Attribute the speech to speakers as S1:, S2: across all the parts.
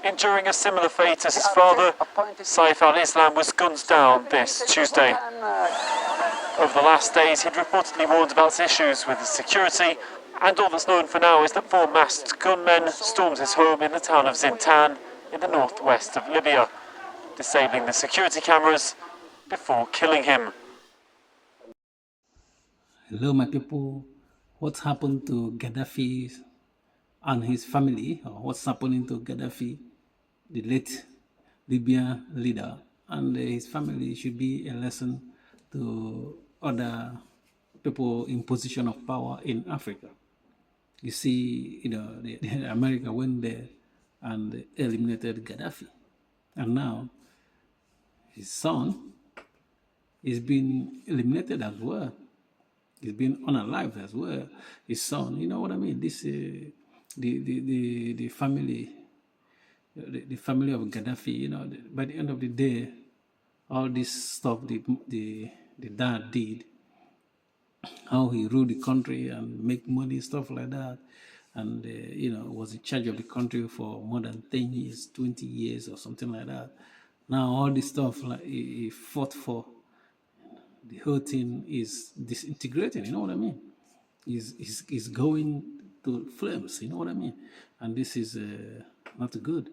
S1: enduring a similar fate as his father, Saif al-Islam was gunned down this Tuesday. Over the last days, he'd reportedly warned about issues with his security, and all that's known for now is that 4 masked gunmen stormed his home in the town of Zintan in the northwest of Libya, disabling the security cameras before killing him.
S2: Hello, my people. What happened to Gaddafi and his family, or what's happening to Gaddafi, the late Libyan leader, and his family should be a lesson to other people in position of power in Africa. You see, America went there and eliminated Gaddafi, and now his son is being eliminated as well. He's been unalived as well. His son, you know what I mean? This the family, the family of Gaddafi. You know, by the end of the day, all this stuff the dad did, how he ruled the country and make money, stuff like that, and was in charge of the country for more than 10 years, 20 years, or something like that. Now all this stuff like he fought for, the whole thing is disintegrating, you know what I mean? Is going to flames, you know what I mean? And this is not good,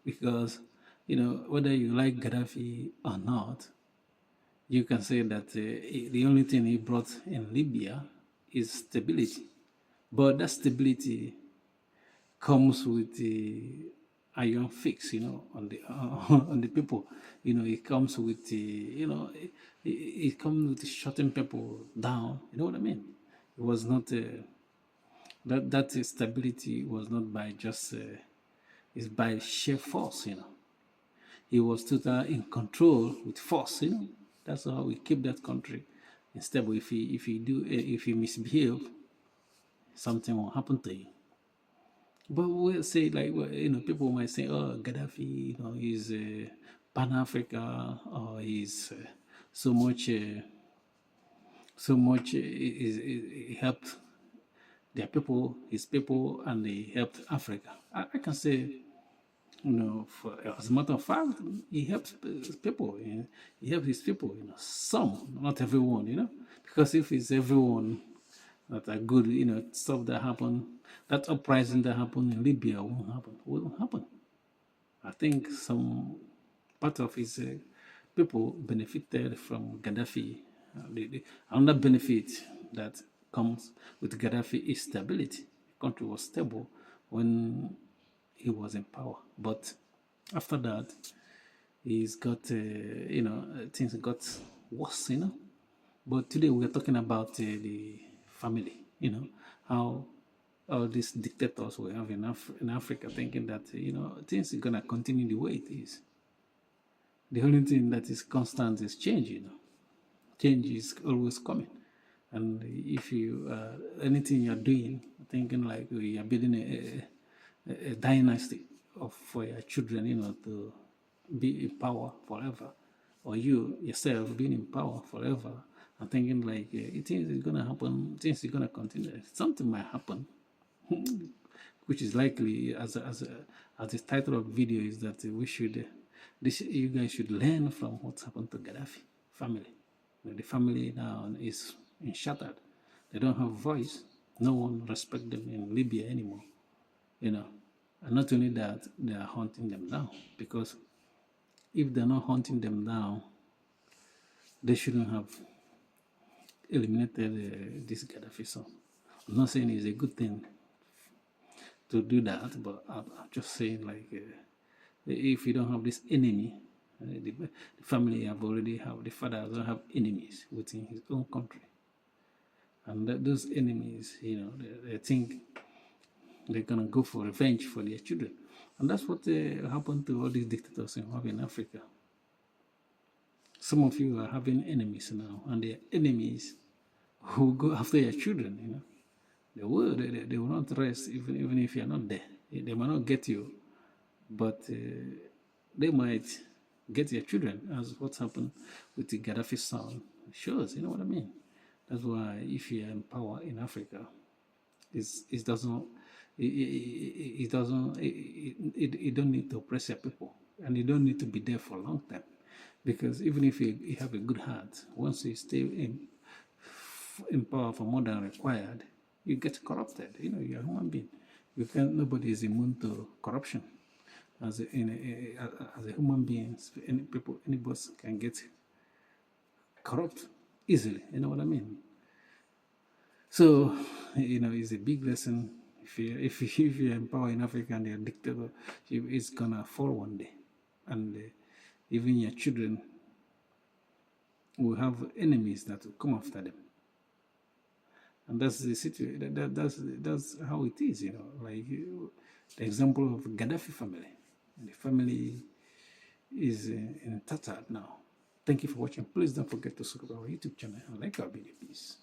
S2: because whether you like Gaddafi or not, you can say that the only thing he brought in Libya is stability. But that stability comes with the iron fix, on the people. It comes with the, it comes with shutting people down. You know what I mean? It was not that stability was not by just it's by sheer force. He was total in control with force. That's how we keep that country. Instead, if he misbehave, something will happen to you. But we'll say, like, people might say, oh, Gaddafi, he's Pan-Africa, or he's so much, he helped their people, his people, and he helped Africa. I can say, as a matter of fact, he helps people. He helps his people. Some, not everyone. Because if it's everyone that are good, stuff that happened, that uprising that happened in Libya won't happen. I think some part of his people benefited from Gaddafi. Another benefit that comes with Gaddafi is stability. The country was stable when he was in power, but after that, he's got things got worse. But today we're talking about the family. How all these dictators we have in Africa, thinking that things are gonna continue the way it is. The only thing that is constant is change. Change is always coming, and if you anything you're doing, thinking like you are building a dynasty for your children, to be in power forever, or you yourself being in power forever, and thinking like things is gonna happen, things are gonna continue. Something might happen, which is likely, as the title of the video is, that we should, you guys should learn from what's happened to Gaddafi family. The family now is shattered. They don't have voice. No one respects them in Libya anymore. And not only that, they are hunting them down, because if they're not hunting them down, they shouldn't have eliminated this Gaddafi son. I'm not saying it's a good thing to do that, but I'm just saying, like, if you don't have this enemy, the family the father doesn't have enemies within his own country. And those enemies, they think they're going to go for revenge for their children. And that's what happened to all these dictators in Africa. Some of you are having enemies now, and they are enemies who go after your children. They will not rest even if you're not there. They might not get you, but they might get your children, as what's happened with the Gaddafi son shows. You know what I mean? That's why if you're in power in Africa, it doesn't, it doesn't. You don't need to oppress your people, and you don't need to be there for a long time, because even if you have a good heart, once you stay in power for more than required, you get corrupted. You know, you're a human being. You can't. Nobody is immune to corruption. As a human being, anybody can get corrupt easily. You know what I mean? So, you know, it's a big lesson. If you're in power in Africa and you're a dictator, it's gonna fall one day, and even your children will have enemies that will come after them. And that's the situation. That's how it is. You know, like the example of Gaddafi family. The family is in tattered now. Thank you for watching. Please don't forget to subscribe to our YouTube channel and like our video, please.